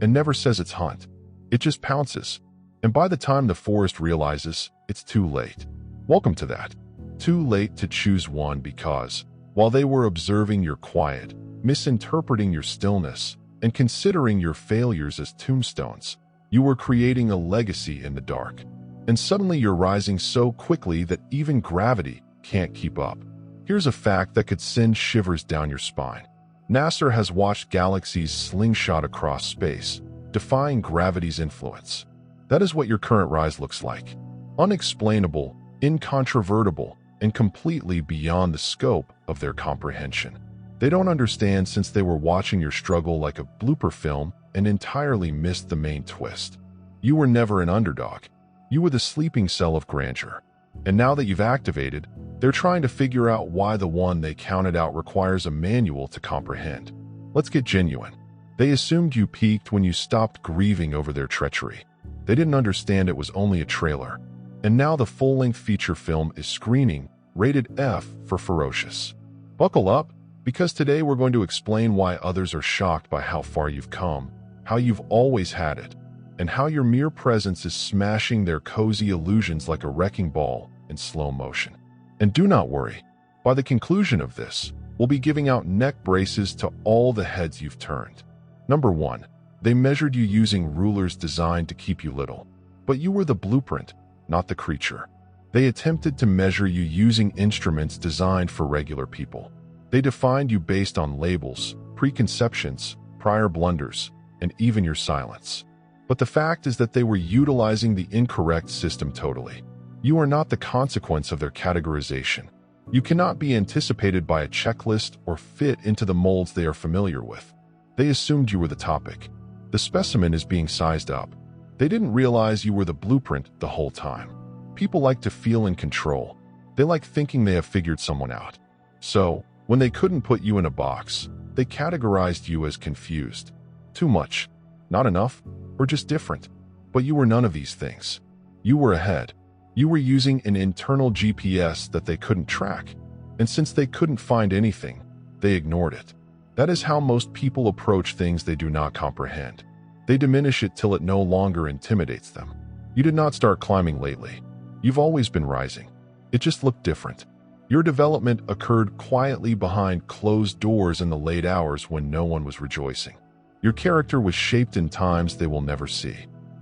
and never says it's hunt. It just pounces. And by the time the forest realizes, it's too late. Welcome to that. Too late to choose one because, while they were observing your quiet, misinterpreting your stillness, and considering your failures as tombstones, you were creating a legacy in the dark. And suddenly you're rising so quickly that even gravity can't keep up. Here's a fact that could send shivers down your spine. NASA has watched galaxies slingshot across space, defying gravity's influence. That is what your current rise looks like. Unexplainable, incontrovertible, and completely beyond the scope of their comprehension. They don't understand since they were watching your struggle like a blooper film and entirely missed the main twist. You were never an underdog. You were the sleeping cell of grandeur. And now that you've activated, they're trying to figure out why the one they counted out requires a manual to comprehend. Let's get genuine. They assumed you peaked when you stopped grieving over their treachery. They didn't understand it was only a trailer. And now the full-length feature film is screening, rated F for ferocious. Buckle up, because today we're going to explain why others are shocked by how far you've come, how you've always had it, and how your mere presence is smashing their cozy illusions like a wrecking ball in slow motion. And do not worry, by the conclusion of this, we'll be giving out neck braces to all the heads you've turned. Number 1. They measured you using rulers designed to keep you little. But you were the blueprint, not the creature. They attempted to measure you using instruments designed for regular people. They defined you based on labels, preconceptions, prior blunders, and even your silence. But the fact is that they were utilizing the incorrect system totally. You are not the consequence of their categorization. You cannot be anticipated by a checklist or fit into the molds they are familiar with. They assumed you were the topic. The specimen is being sized up. They didn't realize you were the blueprint the whole time. People like to feel in control. They like thinking they have figured someone out. So, when they couldn't put you in a box, they categorized you as confused. Too much, not enough, or just different. But you were none of these things. You were ahead. You were using an internal GPS that they couldn't track. And since they couldn't find anything, they ignored it. That is how most people approach things they do not comprehend. They diminish it till it no longer intimidates them. You did not start climbing lately. You've always been rising. It just looked different. Your development occurred quietly behind closed doors in the late hours when no one was rejoicing. Your character was shaped in times they will never see.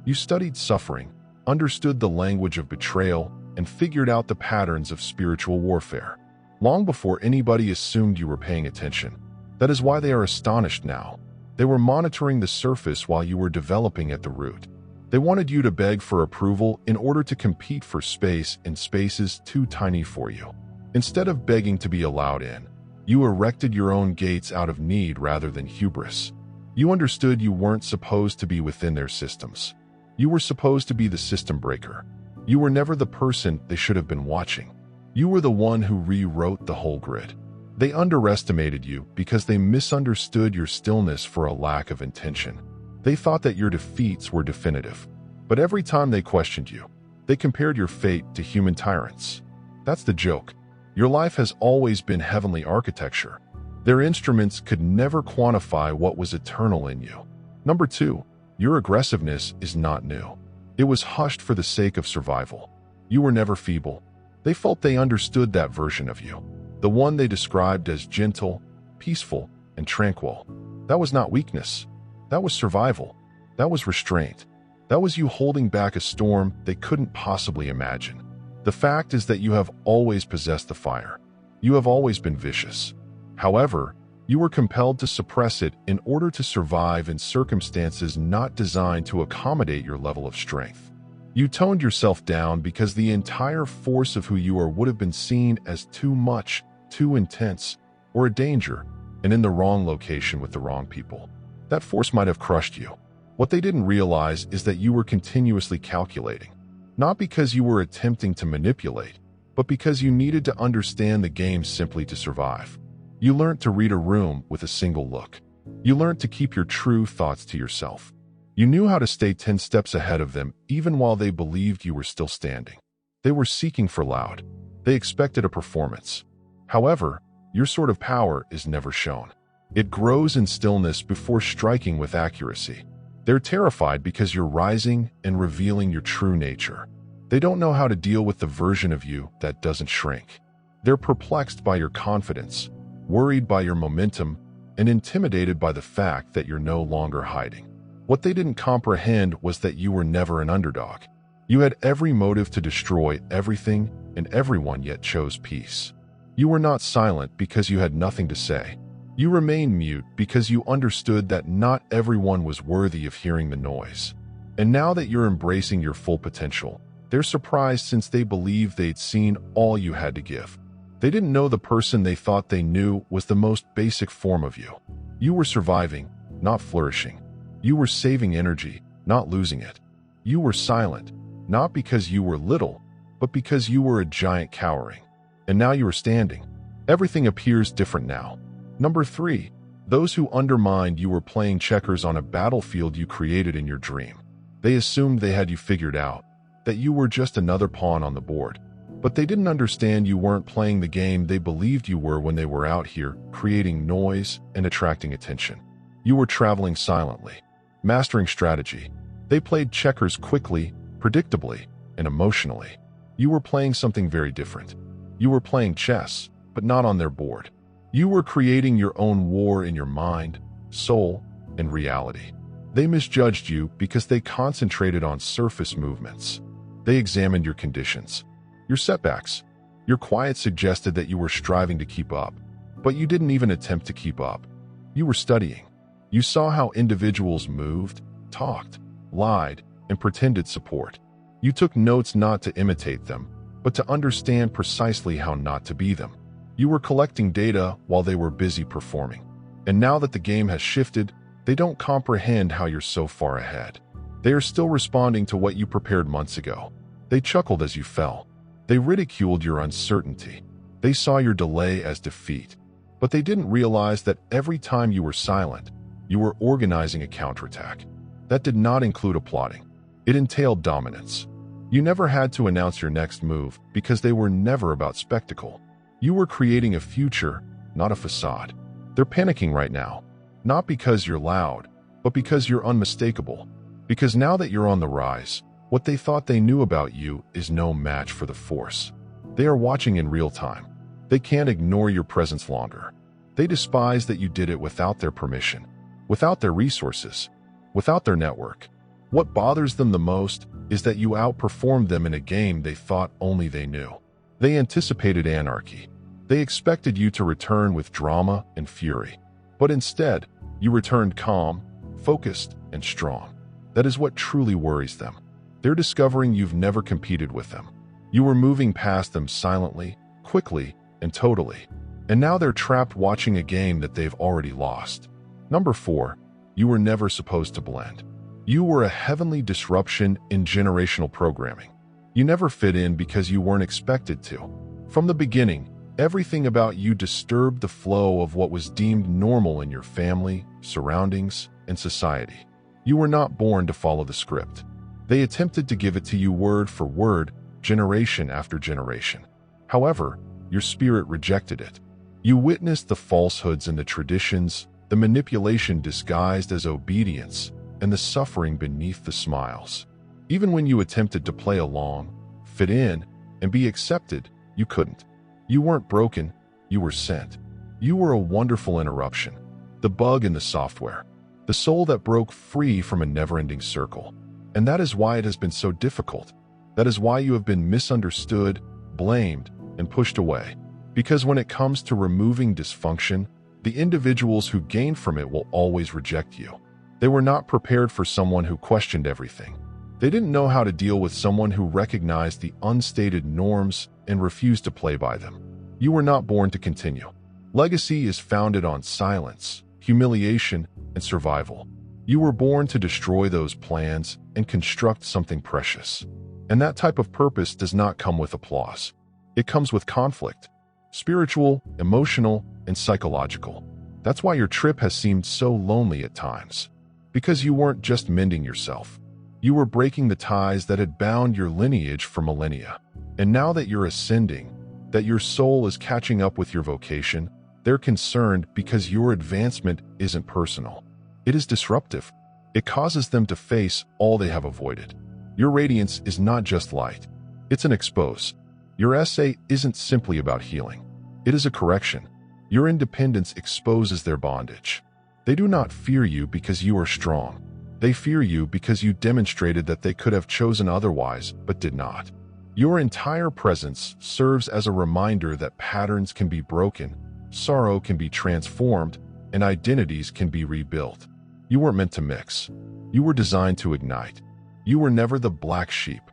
You studied suffering, understood the language of betrayal, and figured out the patterns of spiritual warfare. Long before anybody assumed you were paying attention. That is why they are astonished now. They were monitoring the surface while you were developing at the root. They wanted you to beg for approval in order to compete for space in spaces too tiny for you. Instead of begging to be allowed in, you erected your own gates out of need rather than hubris. You understood you weren't supposed to be within their systems. You were supposed to be the system breaker. You were never the person they should have been watching. You were the one who rewrote the whole grid. They underestimated you because they misunderstood your stillness for a lack of intention. They thought that your defeats were definitive. But every time they questioned you, they compared your fate to human tyrants. That's the joke. Your life has always been heavenly architecture. Their instruments could never quantify what was eternal in you. Number 2, your aggressiveness is not new. It was hushed for the sake of survival. You were never feeble. They felt they understood that version of you. The one they described as gentle, peaceful, and tranquil. That was not weakness. That was survival. That was restraint. That was you holding back a storm they couldn't possibly imagine. The fact is that you have always possessed the fire. You have always been vicious. However, you were compelled to suppress it in order to survive in circumstances not designed to accommodate your level of strength. You toned yourself down because the entire force of who you are would have been seen as too much, too intense, or a danger, and in the wrong location with the wrong people. That force might have crushed you. What they didn't realize is that you were continuously calculating. Not because you were attempting to manipulate, but because you needed to understand the game simply to survive. You learned to read a room with a single look. You learned to keep your true thoughts to yourself. You knew how to stay 10 steps ahead of them even while they believed you were still standing. They were seeking for loud. They expected a performance. However, your sort of power is never shown. It grows in stillness before striking with accuracy. They're terrified because you're rising and revealing your true nature. They don't know how to deal with the version of you that doesn't shrink. They're perplexed by your confidence, worried by your momentum, and intimidated by the fact that you're no longer hiding. What they didn't comprehend was that you were never an underdog. You had every motive to destroy everything and everyone, yet chose peace. You were not silent because you had nothing to say. You remained mute because you understood that not everyone was worthy of hearing the noise. And now that you're embracing your full potential, they're surprised since they believe they'd seen all you had to give. They didn't know the person they thought they knew was the most basic form of you. You were surviving, not flourishing. You were saving energy, not losing it. You were silent, not because you were little, but because you were a giant cowering. And now you are standing. Everything appears different now. Number 3, those who undermined you were playing checkers on a battlefield you created in your dream. They assumed they had you figured out, that you were just another pawn on the board. But they didn't understand you weren't playing the game they believed you were when they were out here creating noise and attracting attention. You were traveling silently, mastering strategy. They played checkers quickly, predictably, and emotionally. You were playing something very different. You were playing chess, but not on their board. You were creating your own war in your mind, soul, and reality. They misjudged you because they concentrated on surface movements. They examined your conditions, your setbacks. Your quiet suggested that you were striving to keep up, but you didn't even attempt to keep up. You were studying. You saw how individuals moved, talked, lied, and pretended support. You took notes not to imitate them, but to understand precisely how not to be them. You were collecting data while they were busy performing. And now that the game has shifted, they don't comprehend how you're so far ahead. They are still responding to what you prepared months ago. They chuckled as you fell. They ridiculed your uncertainty. They saw your delay as defeat. But they didn't realize that every time you were silent, you were organizing a counterattack. That did not include applauding. It entailed dominance. You never had to announce your next move because they were never about spectacle. You were creating a future, not a facade. They're panicking right now, not because you're loud, but because you're unmistakable. Because now that you're on the rise, what they thought they knew about you is no match for the force. They are watching in real time. They can't ignore your presence longer. They despise that you did it without their permission, without their resources, without their network. What bothers them the most is that you outperformed them in a game they thought only they knew. They anticipated anarchy. They expected you to return with drama and fury. But instead, you returned calm, focused, and strong. That is what truly worries them. They're discovering you've never competed with them. You were moving past them silently, quickly, and totally. And now they're trapped watching a game that they've already lost. Number 4, you were never supposed to blend. You were a heavenly disruption in generational programming. You never fit in because you weren't expected to. From the beginning, everything about you disturbed the flow of what was deemed normal in your family, surroundings, and society. You were not born to follow the script. They attempted to give it to you word for word, generation after generation. However, your spirit rejected it. You witnessed the falsehoods and the traditions, the manipulation disguised as obedience, and the suffering beneath the smiles. Even when you attempted to play along, fit in, and be accepted, you couldn't. You weren't broken, you were sent. You were a wonderful interruption, the bug in the software, the soul that broke free from a never-ending circle. And that is why it has been so difficult. That is why you have been misunderstood, blamed, and pushed away. Because when it comes to removing dysfunction, the individuals who gain from it will always reject you. They were not prepared for someone who questioned everything. They didn't know how to deal with someone who recognized the unstated norms and refused to play by them. You were not born to continue. Legacy is founded on silence, humiliation, and survival. You were born to destroy those plans and construct something precious. And that type of purpose does not come with applause. It comes with conflict, spiritual, emotional, and psychological. That's why your trip has seemed so lonely at times. Because you weren't just mending yourself. You were breaking the ties that had bound your lineage for millennia. And now that you're ascending, that your soul is catching up with your vocation, they're concerned because your advancement isn't personal. It is disruptive. It causes them to face all they have avoided. Your radiance is not just light. It's an expose. Your essay isn't simply about healing. It is a correction. Your independence exposes their bondage. They do not fear you because you are strong. They fear you because you demonstrated that they could have chosen otherwise, but did not. Your entire presence serves as a reminder that patterns can be broken, sorrow can be transformed, and identities can be rebuilt. You weren't meant to mix. You were designed to ignite. You were never the black sheep.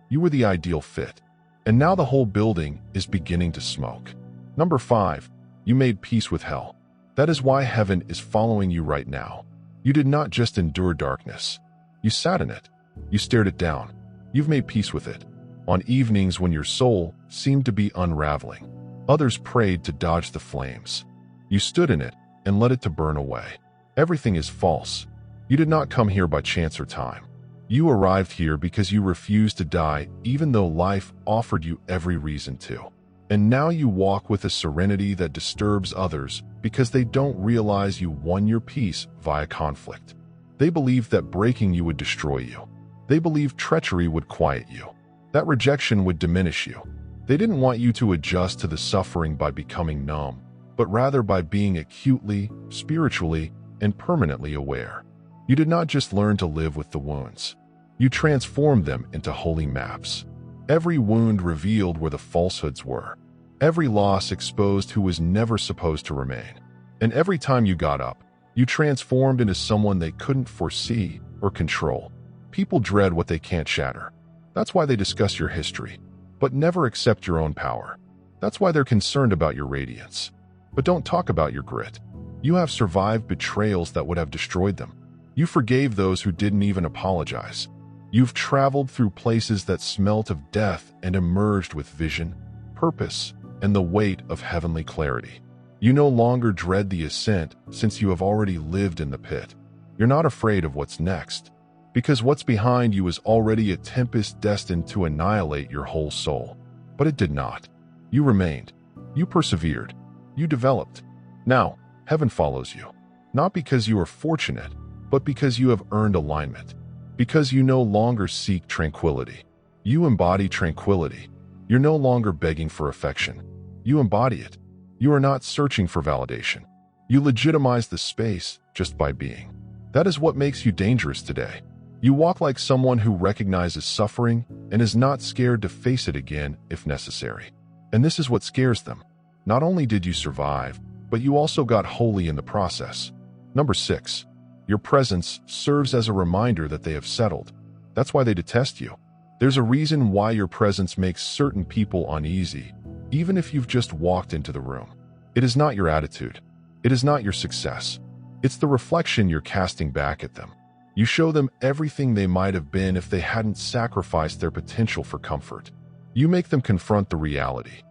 You were the ideal fit. And now the whole building is beginning to smoke. Number 5, you made peace with hell. That is why heaven is following you right now. You did not just endure darkness. You sat in it. You stared it down. You've made peace with it. On evenings when your soul seemed to be unraveling, others prayed to dodge the flames. You stood in it and let it to burn away. Everything is false. You did not come here by chance or time. You arrived here because you refused to die even though life offered you every reason to. And now you walk with a serenity that disturbs others because they don't realize you won your peace via conflict. They believed that breaking you would destroy you. They believed treachery would quiet you, that rejection would diminish you. They didn't want you to adjust to the suffering by becoming numb, but rather by being acutely, spiritually, and permanently aware. You did not just learn to live with the wounds. You transformed them into holy maps. Every wound revealed where the falsehoods were. Every loss exposed who was never supposed to remain. And every time you got up, you transformed into someone they couldn't foresee or control. People dread what they can't shatter. That's why they discuss your history, but never accept your own power. That's why they're concerned about your radiance, but don't talk about your grit. You have survived betrayals that would have destroyed them. You forgave those who didn't even apologize. You've traveled through places that smelt of death and emerged with vision, purpose, and the weight of heavenly clarity. You no longer dread the ascent since you have already lived in the pit. You're not afraid of what's next, because what's behind you is already a tempest destined to annihilate your whole soul. But it did not. You remained. You persevered. You developed. Now, heaven follows you, not because you are fortunate, but because you have earned alignment. Because you no longer seek tranquility. You embody tranquility. You're no longer begging for affection. You embody it. You are not searching for validation. You legitimize the space just by being. That is what makes you dangerous today. You walk like someone who recognizes suffering and is not scared to face it again if necessary. And this is what scares them. Not only did you survive, but you also got holy in the process. Number 6. Your presence serves as a reminder that they have settled. That's why they detest you. There's a reason why your presence makes certain people uneasy, even if you've just walked into the room. It is not your attitude. It is not your success. It's the reflection you're casting back at them. You show them everything they might have been if they hadn't sacrificed their potential for comfort. You make them confront the reality.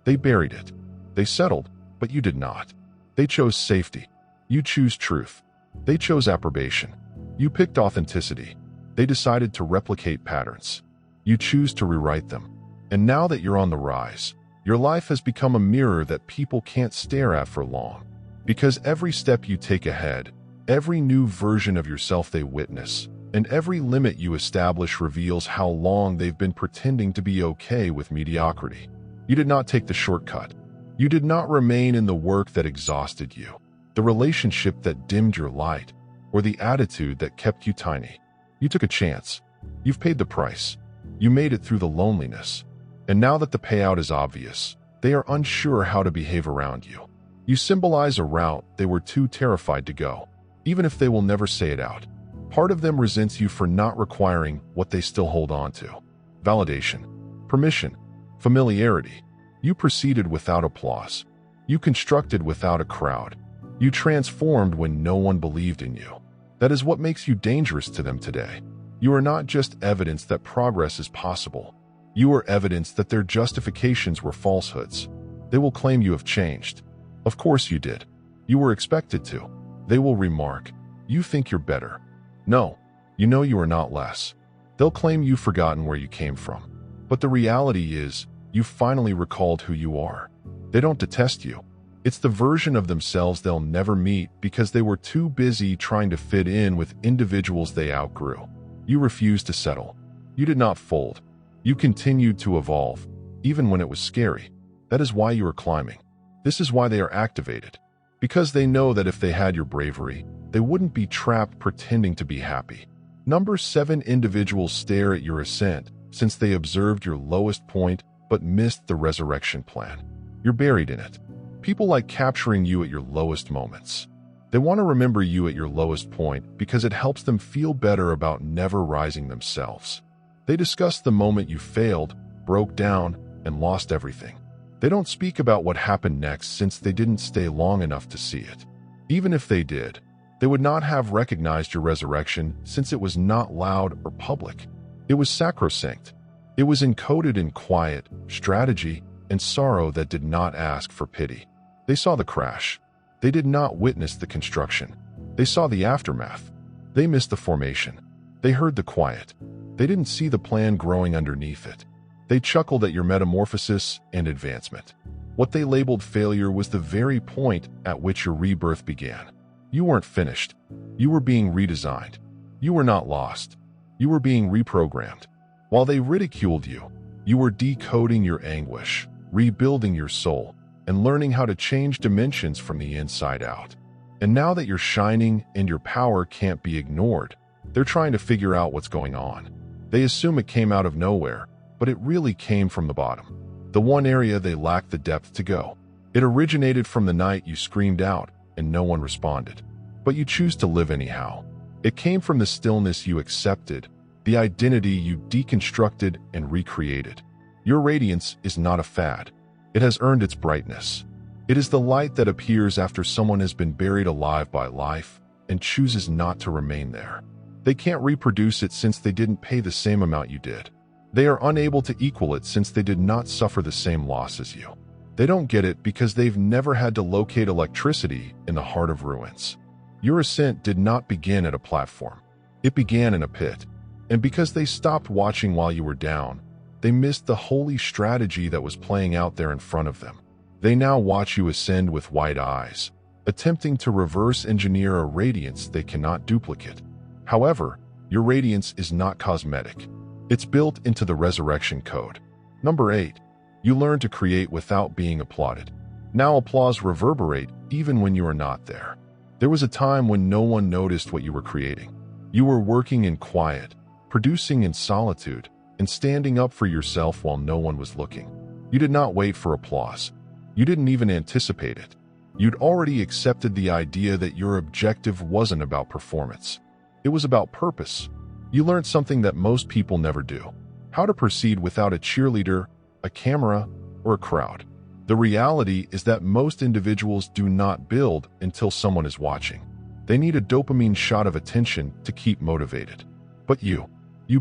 They buried it. They settled, but you did not. They chose safety. You choose truth. They chose approbation. You picked authenticity. They decided to replicate patterns. You choose to rewrite them. And now that you're on the rise, your life has become a mirror that people can't stare at for long. Because every step you take ahead, every new version of yourself they witness, and every limit you establish reveals how long they've been pretending to be okay with mediocrity. You did not take the shortcut. You did not remain in the work that exhausted you, the relationship that dimmed your light, or the attitude that kept you tiny. You took a chance. You've paid the price. You made it through the loneliness. And now that the payout is obvious, they are unsure how to behave around you. You symbolize a route they were too terrified to go, even if they will never say it out. Part of them resents you for not requiring what they still hold on to. Validation, permission, familiarity. You proceeded without applause. You constructed without a crowd. You transformed when no one believed in you. That is what makes you dangerous to them today. You are not just evidence that progress is possible. You are evidence that their justifications were falsehoods. They will claim you have changed. Of course you did. You were expected to. They will remark, you think you're better. No, you know you are not less. They'll claim you've forgotten where you came from. But the reality is, you finally recalled who you are. They don't detest you. It's the version of themselves they'll never meet because they were too busy trying to fit in with individuals they outgrew. You refused to settle. You did not fold. You continued to evolve, even when it was scary. That is why you are climbing. This is why they are activated. Because they know that if they had your bravery, they wouldn't be trapped pretending to be happy. Number 7, individuals stare at your ascent since they observed your lowest point but missed the resurrection plan. You're buried in it. People like capturing you at your lowest moments. They want to remember you at your lowest point because it helps them feel better about never rising themselves. They discuss the moment you failed, broke down, and lost everything. They don't speak about what happened next since they didn't stay long enough to see it. Even if they did, they would not have recognized your resurrection since it was not loud or public. It was sacrosanct. It was encoded in quiet, strategy, and sorrow that did not ask for pity. They saw the crash. They did not witness the construction. They saw the aftermath. They missed the formation. They heard the quiet. They didn't see the plan growing underneath it. They chuckled at your metamorphosis and advancement. What they labeled failure was the very point at which your rebirth began. You weren't finished. You were being redesigned. You were not lost. You were being reprogrammed. While they ridiculed you, you were decoding your anguish, rebuilding your soul, and learning how to change dimensions from the inside out. And now that you're shining and your power can't be ignored, they're trying to figure out what's going on. They assume it came out of nowhere, but it really came from the bottom. The one area they lacked the depth to go. It originated from the night you screamed out and no one responded. But you choose to live anyhow. It came from the stillness you accepted, the identity you deconstructed and recreated. Your radiance is not a fad. It has earned its brightness. It is the light that appears after someone has been buried alive by life and chooses not to remain there. They can't reproduce it since they didn't pay the same amount you did. They are unable to equal it since they did not suffer the same loss as you. They don't get it because they've never had to locate electricity in the heart of ruins. Your ascent did not begin at a platform. It began in a pit. And because they stopped watching while you were down, they missed the holy strategy that was playing out there in front of them. They now watch you ascend with wide eyes, attempting to reverse engineer a radiance they cannot duplicate. However, your radiance is not cosmetic. It's built into the resurrection code. Number 8. You learn to create without being applauded. Now applause reverberate even when you are not there. There was a time when no one noticed what you were creating. You were working in quiet, producing in solitude, and standing up for yourself while no one was looking. You did not wait for applause. You didn't even anticipate it. You'd already accepted the idea that your objective wasn't about performance. It was about purpose. You learned something that most people never do: how to proceed without a cheerleader, a camera, or a crowd. The reality is that most individuals do not build until someone is watching. They need a dopamine shot of attention to keep motivated. But you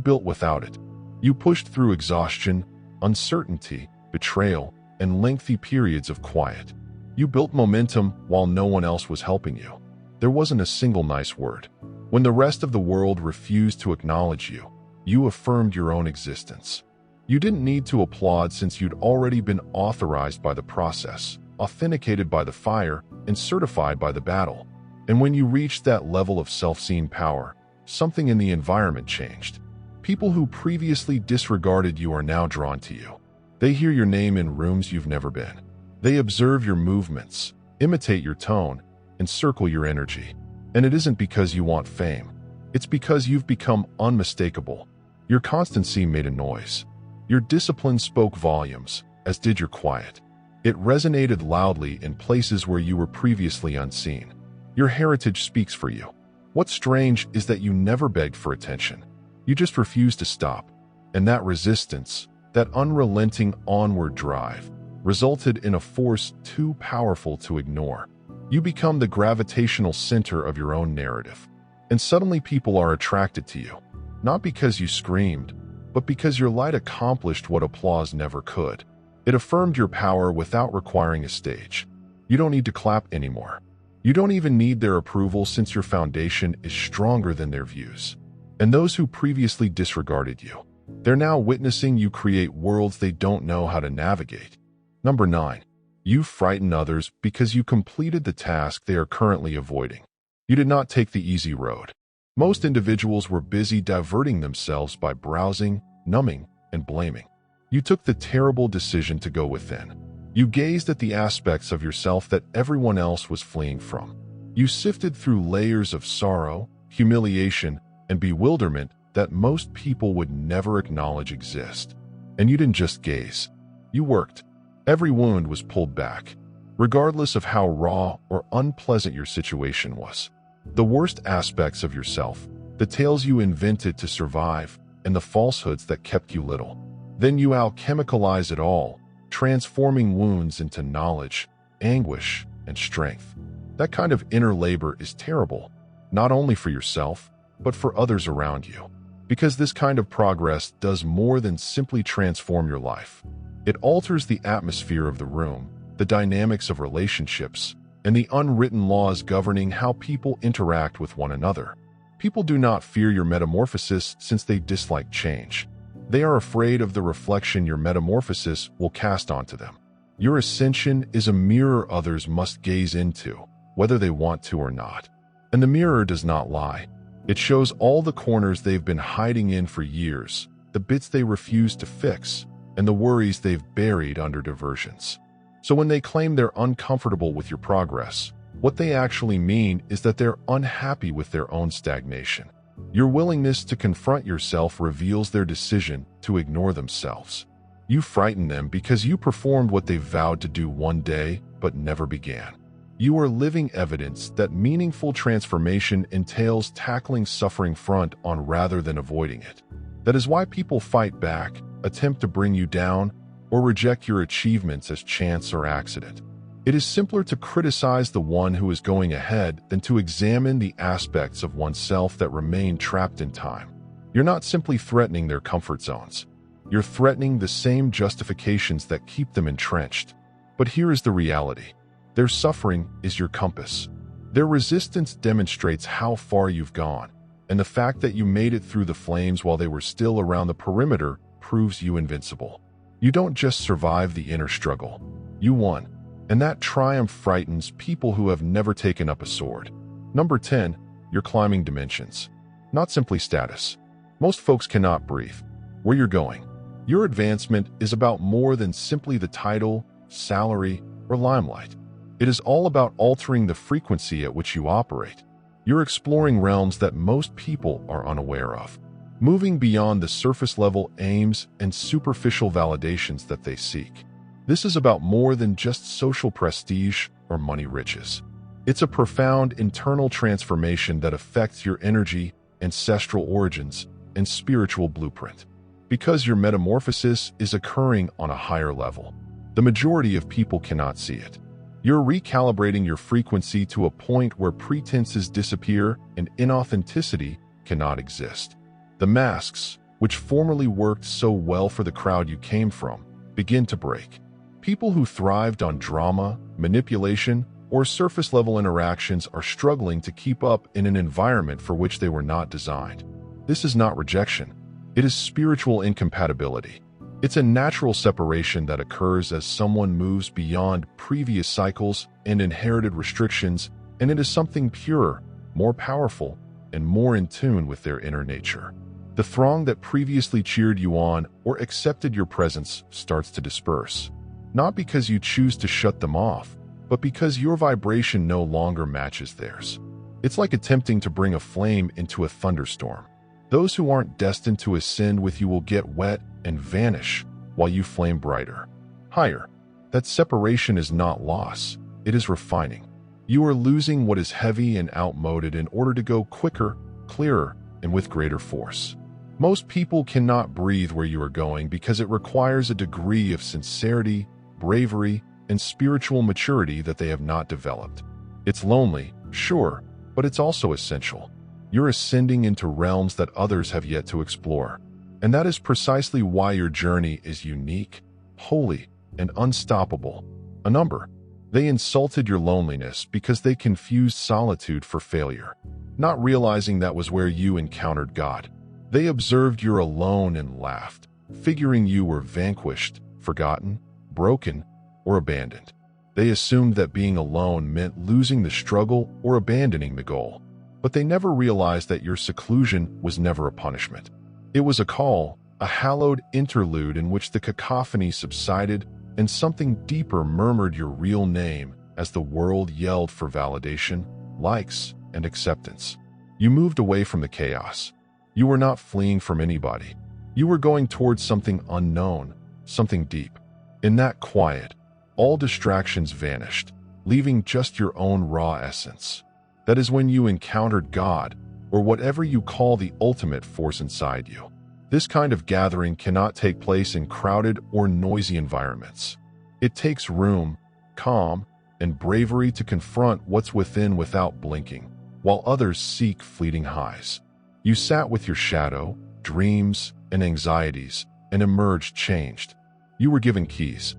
built without it. You pushed through exhaustion, uncertainty, betrayal, and lengthy periods of quiet. You built momentum while no one else was helping you. There wasn't a single nice word. When the rest of the world refused to acknowledge you, you affirmed your own existence. You didn't need to applaud since you'd already been authorized by the process, authenticated by the fire, and certified by the battle. And when you reached that level of self-seen power, something in the environment changed. People who previously disregarded you are now drawn to you. They hear your name in rooms you've never been. They observe your movements, imitate your tone, and circle your energy. And it isn't because you want fame. It's because you've become unmistakable. Your constancy made a noise. Your discipline spoke volumes, as did your quiet. It resonated loudly in places where you were previously unseen. Your heritage speaks for you. What's strange is that you never begged for attention. You just refused to stop. And that resistance, that unrelenting onward drive, resulted in a force too powerful to ignore. You become the gravitational center of your own narrative. And suddenly people are attracted to you, not because you screamed, but because your light accomplished what applause never could. It affirmed your power without requiring a stage. You don't need to clap anymore. You don't even need their approval since your foundation is stronger than their views. And those who previously disregarded you, they're now witnessing you create worlds they don't know how to navigate. Number 9. You frighten others because you completed the task they are currently avoiding. You did not take the easy road. Most individuals were busy diverting themselves by browsing, numbing, and blaming. You took the terrible decision to go within. You gazed at the aspects of yourself that everyone else was fleeing from. You sifted through layers of sorrow, humiliation, and bewilderment that most people would never acknowledge exist. And you didn't just gaze. You worked. Every wound was pulled back, regardless of how raw or unpleasant your situation was. The worst aspects of yourself, the tales you invented to survive, and the falsehoods that kept you little. Then you alchemicalize it all, transforming wounds into knowledge, anguish, and strength. That kind of inner labor is terrible, not only for yourself, but for others around you. Because this kind of progress does more than simply transform your life. It alters the atmosphere of the room, the dynamics of relationships, and the unwritten laws governing how people interact with one another. People do not fear your metamorphosis since they dislike change. They are afraid of the reflection your metamorphosis will cast onto them. Your ascension is a mirror others must gaze into, whether they want to or not. And the mirror does not lie. It shows all the corners they've been hiding in for years, the bits they refuse to fix, and the worries they've buried under diversions. So when they claim they're uncomfortable with your progress, what they actually mean is that they're unhappy with their own stagnation. Your willingness to confront yourself reveals their decision to ignore themselves. You frighten them because you performed what they vowed to do one day but never began. You are living evidence that meaningful transformation entails tackling suffering front on rather than avoiding it. That is why people fight back, attempt to bring you down, or reject your achievements as chance or accident. It is simpler to criticize the one who is going ahead than to examine the aspects of oneself that remain trapped in time. You're not simply threatening their comfort zones. You're threatening the same justifications that keep them entrenched. But here is the reality. Their suffering is your compass. Their resistance demonstrates how far you've gone, and the fact that you made it through the flames while they were still around the perimeter proves you invincible. You don't just survive the inner struggle. You won. And that triumph frightens people who have never taken up a sword. Number 10, you're climbing dimensions. Not simply status. Most folks cannot breathe. Where you're going. Your advancement is about more than simply the title, salary, or limelight. It is all about altering the frequency at which you operate. You're exploring realms that most people are unaware of. Moving beyond the surface-level aims and superficial validations that they seek. This is about more than just social prestige or money riches. It's a profound internal transformation that affects your energy, ancestral origins, and spiritual blueprint. Because your metamorphosis is occurring on a higher level, the majority of people cannot see it. You're recalibrating your frequency to a point where pretenses disappear and inauthenticity cannot exist. The masks, which formerly worked so well for the crowd you came from, begin to break. People who thrived on drama, manipulation, or surface-level interactions are struggling to keep up in an environment for which they were not designed. This is not rejection. It is spiritual incompatibility. It's a natural separation that occurs as someone moves beyond previous cycles and inherited restrictions, and it is something purer, more powerful, and more in tune with their inner nature. The throng that previously cheered you on or accepted your presence starts to disperse. Not because you choose to shut them off, but because your vibration no longer matches theirs. It's like attempting to bring a flame into a thunderstorm. Those who aren't destined to ascend with you will get wet and vanish, while you flame brighter, higher. That separation is not loss, it is refining. You are losing what is heavy and outmoded in order to go quicker, clearer, and with greater force. Most people cannot breathe where you are going because it requires a degree of sincerity, bravery, and spiritual maturity that they have not developed. It's lonely, sure, but it's also essential. You're ascending into realms that others have yet to explore. And that is precisely why your journey is unique, holy, and unstoppable. A number. They insulted your loneliness because they confused solitude for failure, not realizing that was where you encountered God. They observed you're alone and laughed, figuring you were vanquished, forgotten, broken, or abandoned. They assumed that being alone meant losing the struggle or abandoning the goal. But they never realized that your seclusion was never a punishment. It was a call, a hallowed interlude in which the cacophony subsided and something deeper murmured your real name as the world yelled for validation, likes, and acceptance. You moved away from the chaos. You were not fleeing from anybody. You were going towards something unknown, something deep. In that quiet, all distractions vanished, leaving just your own raw essence. That is when you encountered God, or whatever you call the ultimate force inside you. This kind of gathering cannot take place in crowded or noisy environments. It takes room, calm, and bravery to confront what's within without blinking, while others seek fleeting highs. You sat with your shadow, dreams, and anxieties, and emerged changed. You were given keys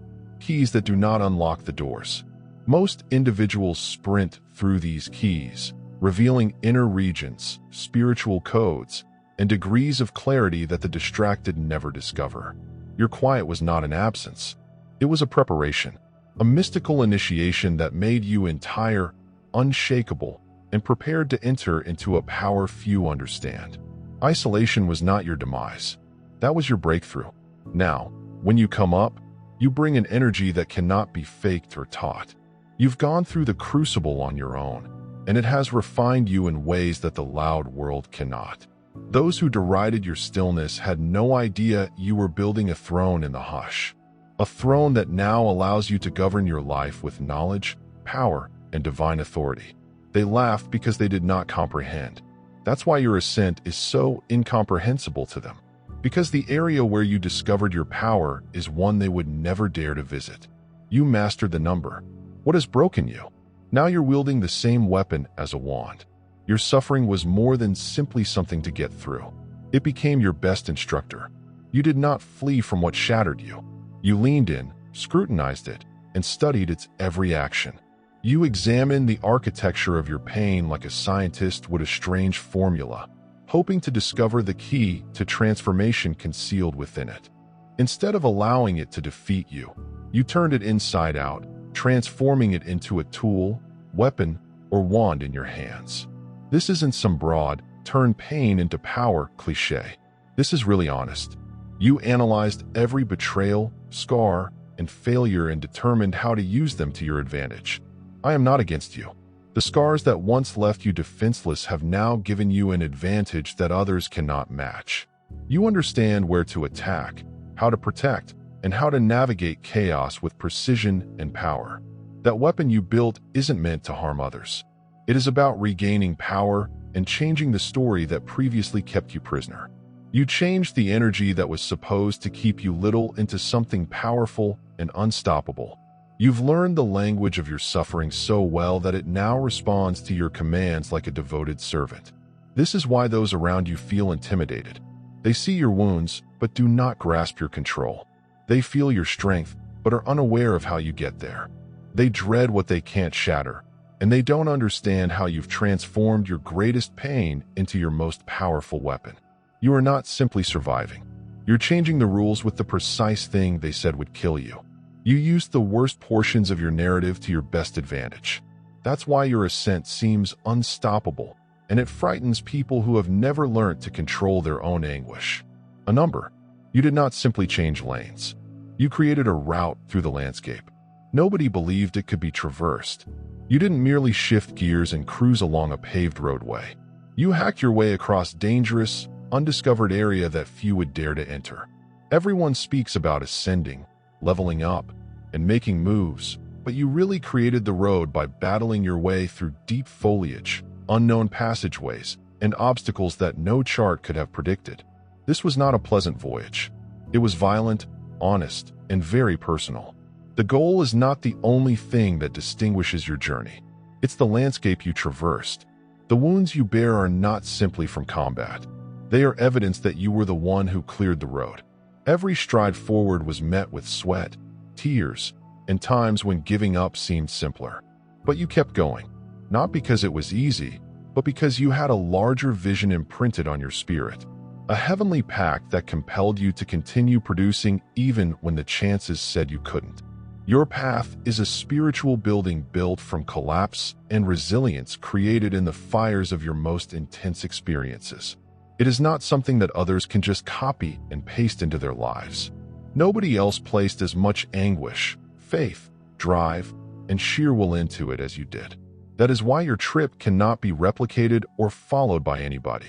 that do not unlock the doors. Most individuals sprint through these keys, revealing inner regions, spiritual codes, and degrees of clarity that the distracted never discover. Your quiet was not an absence. It was a preparation, a mystical initiation that made you entire, unshakable, and prepared to enter into a power few understand. Isolation was not your demise. That was your breakthrough. Now, when you come up, you bring an energy that cannot be faked or taught. You've gone through the crucible on your own, and it has refined you in ways that the loud world cannot. Those who derided your stillness had no idea you were building a throne in the hush. A throne that now allows you to govern your life with knowledge, power, and divine authority. They laughed because they did not comprehend. That's why your ascent is so incomprehensible to them. Because the area where you discovered your power is one they would never dare to visit. You mastered the number. What has broken you? Now you're wielding the same weapon as a wand. Your suffering was more than simply something to get through. It became your best instructor. You did not flee from what shattered you. You leaned in, scrutinized it, and studied its every action. You examined the architecture of your pain like a scientist would a strange formula, hoping to discover the key to transformation concealed within it. Instead of allowing it to defeat you, you turned it inside out, transforming it into a tool, weapon, or wand in your hands. This isn't some broad, turn pain into power cliche. This is really honest. You analyzed every betrayal, scar, and failure and determined how to use them to your advantage. I am not against you. The scars that once left you defenseless have now given you an advantage that others cannot match. You understand where to attack, how to protect, and how to navigate chaos with precision and power. That weapon you built isn't meant to harm others. It is about regaining power and changing the story that previously kept you prisoner. You changed the energy that was supposed to keep you little into something powerful and unstoppable. You've learned the language of your suffering so well that it now responds to your commands like a devoted servant. This is why those around you feel intimidated. They see your wounds, but do not grasp your control. They feel your strength, but are unaware of how you get there. They dread what they can't shatter, and they don't understand how you've transformed your greatest pain into your most powerful weapon. You are not simply surviving. You're changing the rules with the precise thing they said would kill you. You used the worst portions of your narrative to your best advantage. That's why your ascent seems unstoppable, and it frightens people who have never learned to control their own anguish. A number. You did not simply change lanes. You created a route through the landscape. Nobody believed it could be traversed. You didn't merely shift gears and cruise along a paved roadway. You hacked your way across dangerous, undiscovered area that few would dare to enter. Everyone speaks about ascending, leveling up, and making moves, but you really created the road by battling your way through deep foliage, unknown passageways, and obstacles that no chart could have predicted. This was not a pleasant voyage. It was violent, honest, and very personal. The goal is not the only thing that distinguishes your journey. It's the landscape you traversed. The wounds you bear are not simply from combat. They are evidence that you were the one who cleared the road. Every stride forward was met with sweat, tears, and times when giving up seemed simpler. But you kept going, not because it was easy, but because you had a larger vision imprinted on your spirit. A heavenly pact that compelled you to continue producing even when the chances said you couldn't. Your path is a spiritual building built from collapse and resilience created in the fires of your most intense experiences. It is not something that others can just copy and paste into their lives. Nobody else placed as much anguish, faith, drive, and sheer will into it as you did. That is why your trip cannot be replicated or followed by anybody.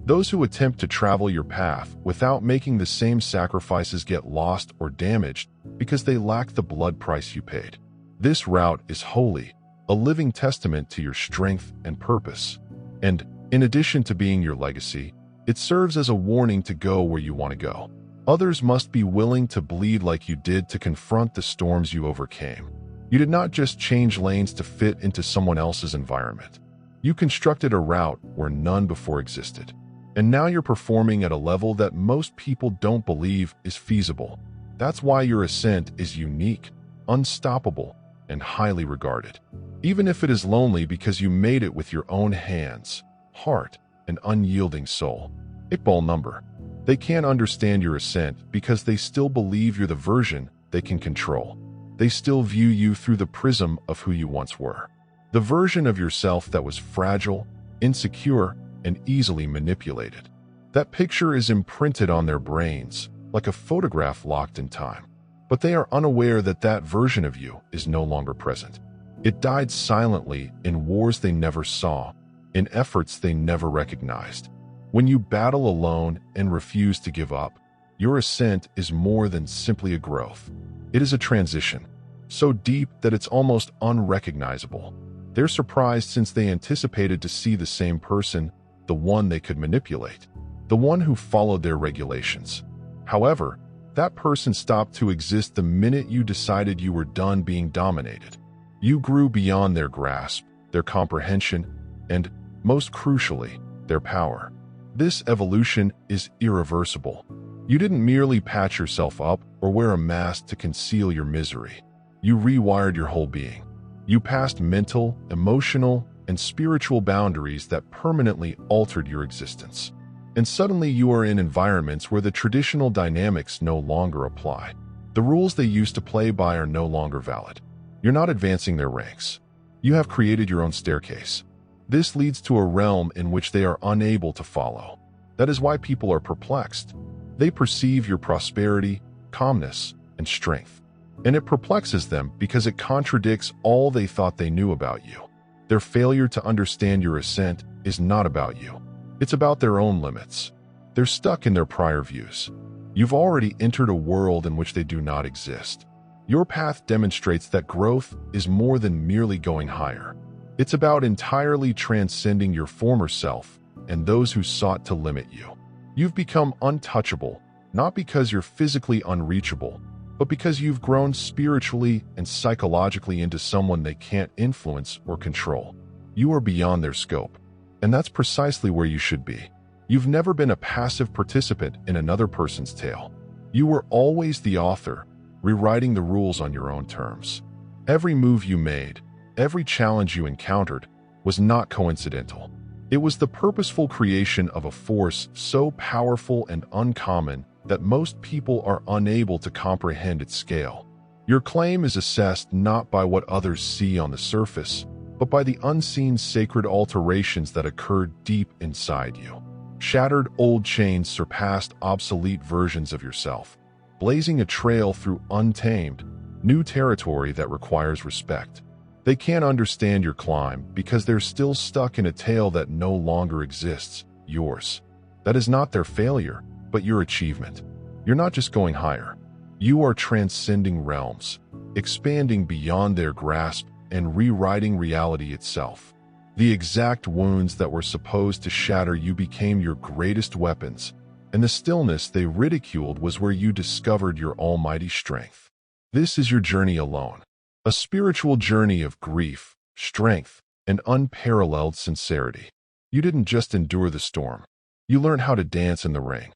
Those who attempt to travel your path without making the same sacrifices get lost or damaged because they lack the blood price you paid. This route is holy, a living testament to your strength and purpose. And, in addition to being your legacy, it serves as a warning to go where you want to go. Others must be willing to bleed like you did to confront the storms you overcame. You did not just change lanes to fit into someone else's environment. You constructed a route where none before existed. And now you're performing at a level that most people don't believe is feasible. That's why your ascent is unique, unstoppable, and highly regarded. Even if it is lonely because you made it with your own hands, heart, and unyielding soul. Iqbal number. They can't understand your ascent because they still believe you're the version they can control. They still view you through the prism of who you once were. The version of yourself that was fragile, insecure, and easily manipulated. That picture is imprinted on their brains, like a photograph locked in time. But they are unaware that that version of you is no longer present. It died silently in wars they never saw, in efforts they never recognized. When you battle alone and refuse to give up, your ascent is more than simply a growth. It is a transition, so deep that it's almost unrecognizable. They're surprised since they anticipated to see the same person, the one they could manipulate, the one who followed their regulations. However, that person stopped to exist the minute you decided you were done being dominated. You grew beyond their grasp, their comprehension, and, most crucially, their power. This evolution is irreversible. You didn't merely patch yourself up or wear a mask to conceal your misery. You rewired your whole being. You passed mental, emotional, and spiritual boundaries that permanently altered your existence. And suddenly you are in environments where the traditional dynamics no longer apply. The rules they used to play by are no longer valid. You're not advancing their ranks. You have created your own staircase. This leads to a realm in which they are unable to follow. That is why people are perplexed. They perceive your prosperity, calmness, and strength. And it perplexes them because it contradicts all they thought they knew about you. Their failure to understand your ascent is not about you. It's about their own limits. They're stuck in their prior views. You've already entered a world in which they do not exist. Your path demonstrates that growth is more than merely going higher. It's about entirely transcending your former self and those who sought to limit you. You've become untouchable, not because you're physically unreachable, but because you've grown spiritually and psychologically into someone they can't influence or control. You are beyond their scope, and that's precisely where you should be. You've never been a passive participant in another person's tale. You were always the author, rewriting the rules on your own terms. Every move you made, every challenge you encountered, was not coincidental. It was the purposeful creation of a force so powerful and uncommon that most people are unable to comprehend its scale. Your claim is assessed not by what others see on the surface, but by the unseen sacred alterations that occurred deep inside you. Shattered old chains surpassed obsolete versions of yourself, blazing a trail through untamed, new territory that requires respect. They can't understand your climb because they're still stuck in a tale that no longer exists, yours. That is not their failure, but your achievement. You're not just going higher. You are transcending realms, expanding beyond their grasp and rewriting reality itself. The exact wounds that were supposed to shatter you became your greatest weapons, and the stillness they ridiculed was where you discovered your almighty strength. This is your journey alone, a spiritual journey of grief, strength, and unparalleled sincerity. You didn't just endure the storm. You learned how to dance in the ring.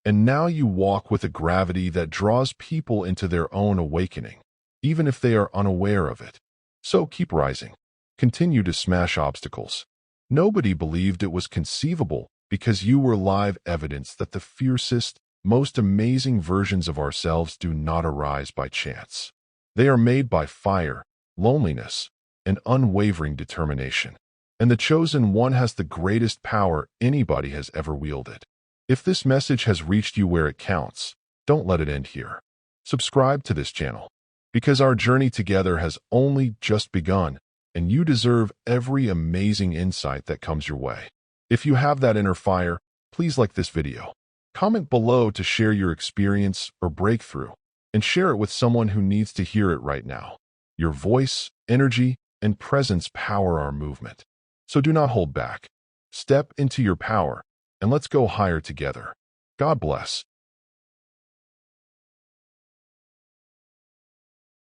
And now you walk with a gravity that draws people into their own awakening, even if they are unaware of it. So keep rising. Continue to smash obstacles. Nobody believed it was conceivable because you were live evidence that the fiercest, most amazing versions of ourselves do not arise by chance. They are made by fire, loneliness, and unwavering determination. And the chosen one has the greatest power anybody has ever wielded. If this message has reached you where it counts, don't let it end here. Subscribe to this channel, because our journey together has only just begun, and you deserve every amazing insight that comes your way. If you have that inner fire, please like this video. Comment below to share your experience or breakthrough, and share it with someone who needs to hear it right now. Your voice, energy, and presence power our movement. So do not hold back. Step into your power, and let's go higher together. God bless.